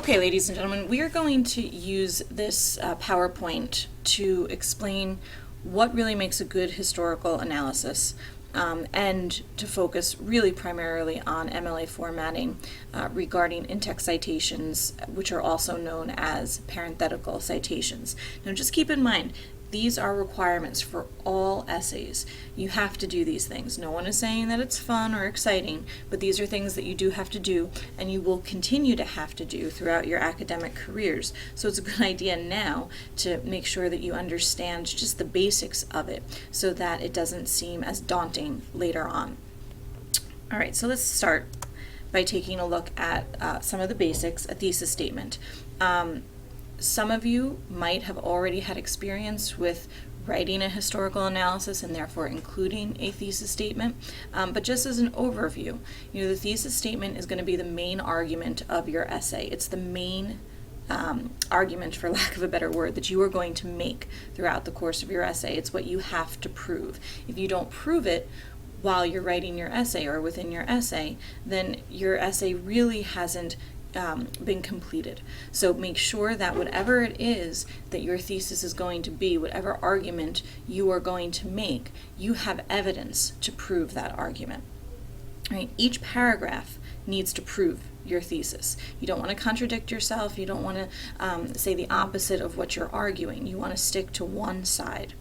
Okay, ladies and gentlemen, we are going to use this PowerPoint to explain what really makes a good historical analysis and to focus really primarily on MLA formatting regarding in-text citations, which are also known as parenthetical citations. Now just keep in mind, these are requirements for all essays. You have to do these things. No one is saying that it's fun or exciting, but these are things that you do have to do and you will continue to have to do throughout your academic careers. So it's a good idea now to make sure that you understand just the basics of it so that it doesn't seem as daunting later on. All right, so let's start by taking a look at some of the basics, a thesis statement. Some of you might have already had experience with writing a historical analysis and therefore including a thesis statement, but just as an overview, the thesis statement is going to be the main argument of your essay. It's the main argument, for lack of a better word, that you are going to make throughout the course of your essay. It's what you have to prove. If you don't prove it while you're writing your essay or within your essay, then your essay really hasn't been completed. So make sure that whatever it is that your thesis is going to be, whatever argument you are going to make, you have evidence to prove that argument. Right? Each paragraph needs to prove your thesis. You don't want to contradict yourself. You don't want to say the opposite of what you're arguing. You want to stick to one side.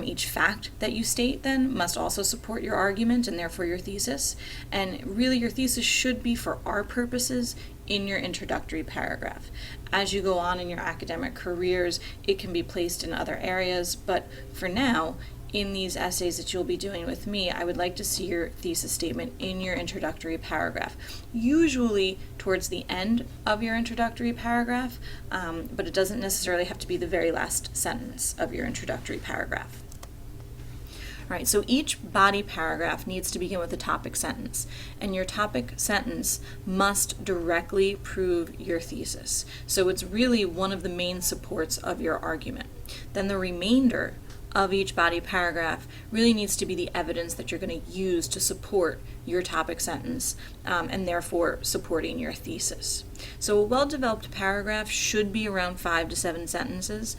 Each fact that you state then must also support your argument and therefore your thesis. And really your thesis should be, for our purposes, in your introductory paragraph. As you go on in your academic careers, it can be placed in other areas, but for now, in these essays that you'll be doing with me, I would like to see your thesis statement in your introductory paragraph, usually towards the end of your introductory paragraph, but it doesn't necessarily have to be the very last sentence of your introductory paragraph. All right, so each body paragraph needs to begin with a topic sentence, and your topic sentence must directly prove your thesis. So it's really one of the main supports of your argument. Then the remainder of each body paragraph really needs to be the evidence that you're going to use to support your topic sentence and therefore supporting your thesis. So a well-developed paragraph should be around 5 to 7 sentences.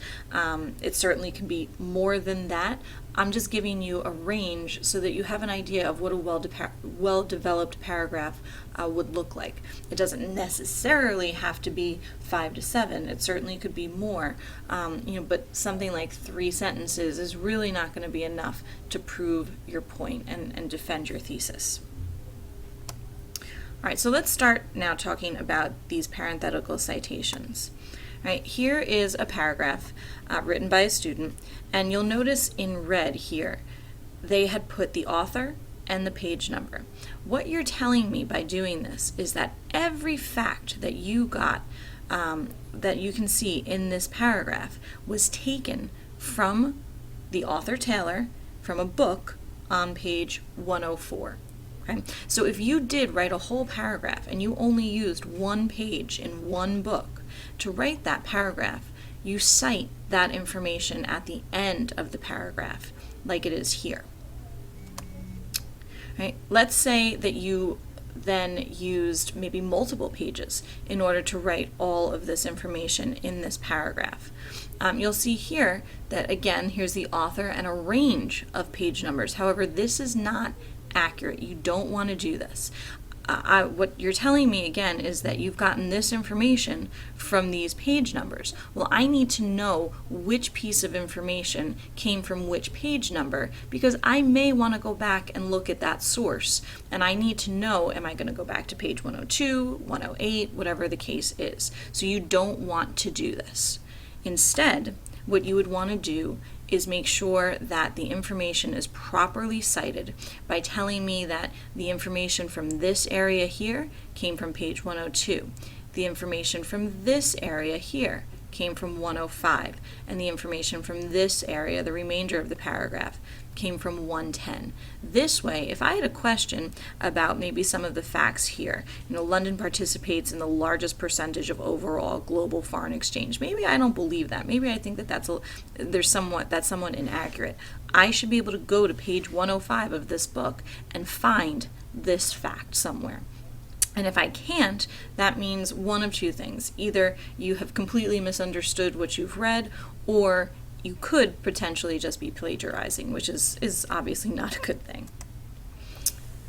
It certainly can be more than that. I'm just giving you a range so that you have an idea of what a well-developed paragraph would look like. It doesn't necessarily have to be 5 to 7. It certainly could be more, but something like 3 sentences is really not going to be enough to prove your point and defend your thesis. All right, so let's start now talking about these parenthetical citations. All right, here is a paragraph written by a student, and you'll notice in red here, they had put the author and the page number. What you're telling me by doing this is that every fact that you got, that you can see in this paragraph, was taken from the author Taylor from a book on page 104. Okay? So if you did write a whole paragraph and you only used one page in one book to write that paragraph, you cite that information at the end of the paragraph, like it is here. Right? Let's say that you then used maybe multiple pages in order to write all of this information in this paragraph. You'll see here that, again, here's the author and a range of page numbers. However, this is not accurate. You don't want to do this. What you're telling me again is that you've gotten this information from these page numbers. Well, I need to know which piece of information came from which page number, because I may want to go back and look at that source, and I need to know, am I going to go back to page 102, 108, whatever the case is. So you don't want to do this. Instead, what you would want to do is make sure that the information is properly cited by telling me that the information from this area here came from page 102. The information from this area here came from 105, and the information from this area, the remainder of the paragraph, came from 110. This way, if I had a question about maybe some of the facts here, London participates in the largest percentage of overall global foreign exchange. Maybe I don't believe that. Maybe I think that that's somewhat inaccurate. I should be able to go to page 105 of this book and find this fact somewhere. And if I can't, that means one of two things. Either you have completely misunderstood what you've read, or you could potentially just be plagiarizing, which is obviously not a good thing.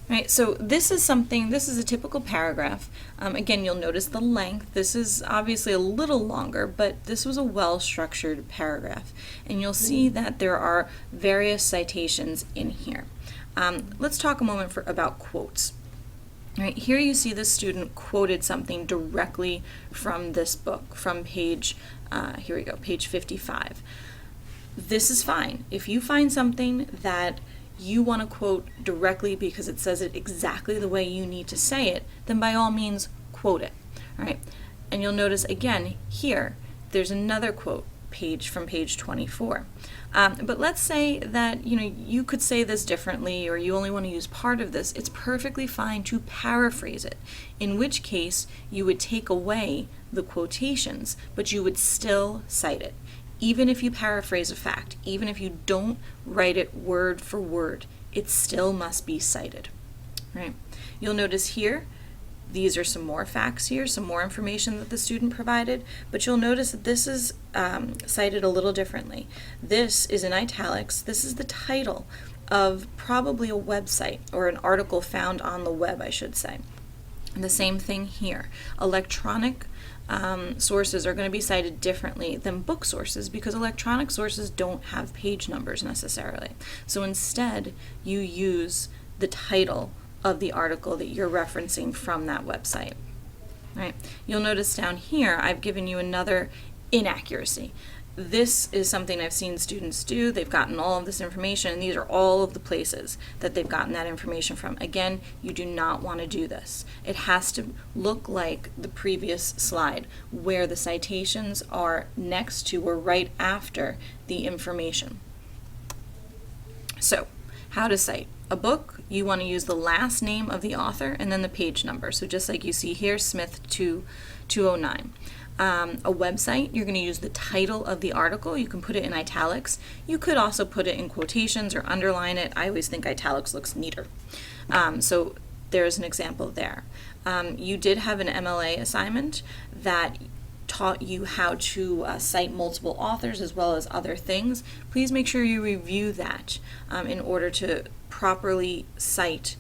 Right, so this is a typical paragraph. Again, you'll notice the length. This is obviously a little longer, but this was a well-structured paragraph. And you'll see that there are various citations in here. Let's talk a moment about quotes. All right, here you see the student quoted something directly from this book, from page, here we go, page 55. This is fine. If you find something that you want to quote directly because it says it exactly the way you need to say it, then by all means quote it. All right, and you'll notice again here, there's another quote from page 24. But let's say that you could say this differently, or you only want to use part of this. It's perfectly fine to paraphrase it, in which case you would take away the quotations, but you would still cite it. Even if you paraphrase a fact, even if you don't write it word for word, it still must be cited. Right? You'll notice here, these are some more facts here, some more information that the student provided, but you'll notice that this is cited a little differently. This is in italics. This is the title of probably a website or an article found on the web, I should say. And the same thing here. Electronic sources are going to be cited differently than book sources because electronic sources don't have page numbers necessarily. So instead, you use the title of the article that you're referencing from that website. Right? You'll notice down here, I've given you another inaccuracy. This is something I've seen students do. They've gotten all of this information, and these are all of the places that they've gotten that information from. Again, you do not want to do this. It has to look like the previous slide, where the citations are next to or right after the information. So, how to cite a book. You want to use the last name of the author and then the page number. So just like you see here, Smith 209. A website, you're going to use the title of the article. You can put it in italics. You could also put it in quotations or underline it. I always think italics looks neater. So there's an example there. You did have an MLA assignment that taught you how to cite multiple authors as well as other things. Please make sure you review that in order to properly cite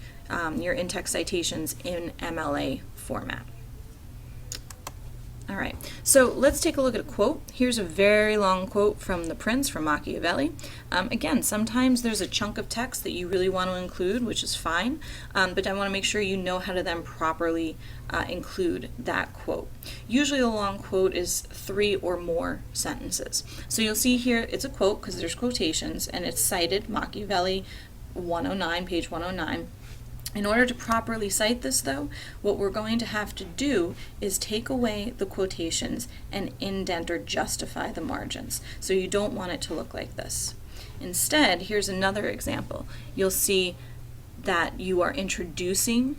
your in-text citations in MLA format. All right, so let's take a look at a quote. Here's a very long quote from The Prince from Machiavelli. Again, sometimes there's a chunk of text that you really want to include, which is fine, but I want to make sure you know how to then properly include that quote. Usually a long quote is 3 or more sentences. So you'll see here it's a quote because there's quotations, and it's cited Machiavelli 109, page 109. In order to properly cite this, though, what we're going to have to do is take away the quotations and indent or justify the margins. So you don't want it to look like this. Instead, here's another example. You'll see that you are introducing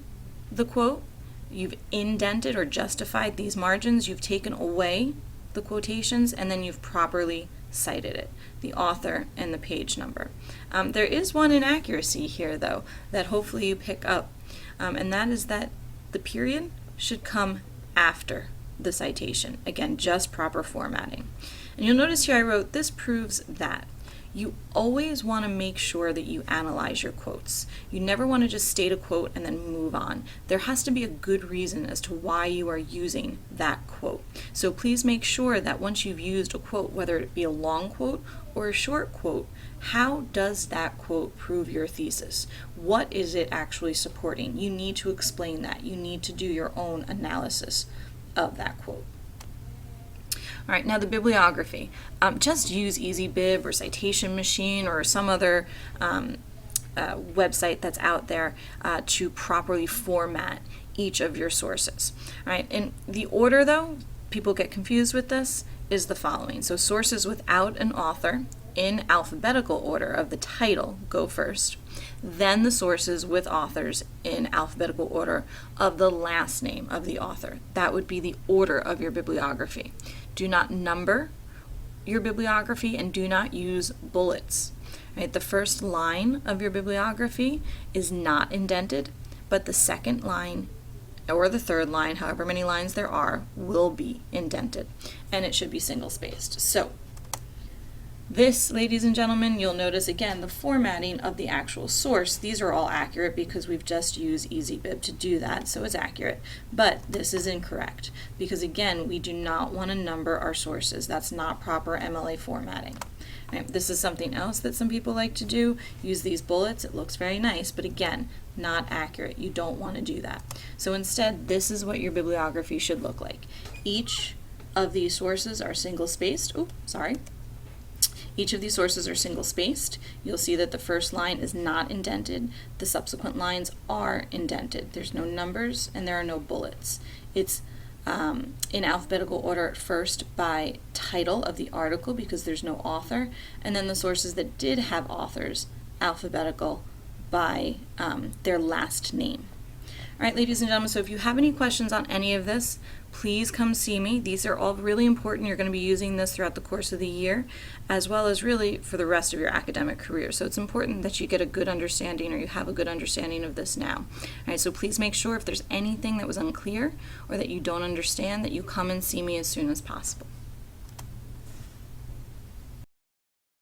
the quote, you've indented or justified these margins, you've taken away the quotations, and then you've properly cited it, the author and the page number. There is one inaccuracy here, though, that hopefully you pick up, and that is that the period should come after the citation. Again, just proper formatting. And you'll notice here I wrote, this proves that. You always want to make sure that you analyze your quotes. You never want to just state a quote and then move on. There has to be a good reason as to why you are using that quote. So please make sure that once you've used a quote, whether it be a long quote or a short quote, how does that quote prove your thesis? What is it actually supporting? You need to explain that. You need to do your own analysis of that quote. All right, now the bibliography. Just use EasyBib or Citation Machine or some other website that's out there to properly format each of your sources. All right, in the order, though, people get confused with this, is the following. So sources without an author in alphabetical order of the title go first, then the sources with authors in alphabetical order of the last name of the author. That would be the order of your bibliography. Do not number your bibliography and do not use bullets. Right? The first line of your bibliography is not indented, but the second line or the third line, however many lines there are, will be indented, and it should be single-spaced. So this, ladies and gentlemen, you'll notice again the formatting of the actual source. These are all accurate because we've just used EasyBib to do that, so it's accurate. But this is incorrect because, again, we do not want to number our sources. That's not proper MLA formatting. Right? This is something else that some people like to do. Use these bullets. It looks very nice, but again, not accurate. You don't want to do that. So instead, this is what your bibliography should look like. Each of these sources are single-spaced. Oops, sorry. Each of these sources are single-spaced. You'll see that the first line is not indented. The subsequent lines are indented. There's no numbers and there are no bullets. It's in alphabetical order at first by title of the article because there's no author, and then the sources that did have authors, alphabetical by their last name. All right, ladies and gentlemen, so if you have any questions on any of this, please come see me. These are all really important. You're going to be using this throughout the course of the year, as well as really for the rest of your academic career. So it's important that you get a good understanding, or you have a good understanding of this now. All right, so please make sure if there's anything that was unclear or that you don't understand that you come and see me as soon as possible.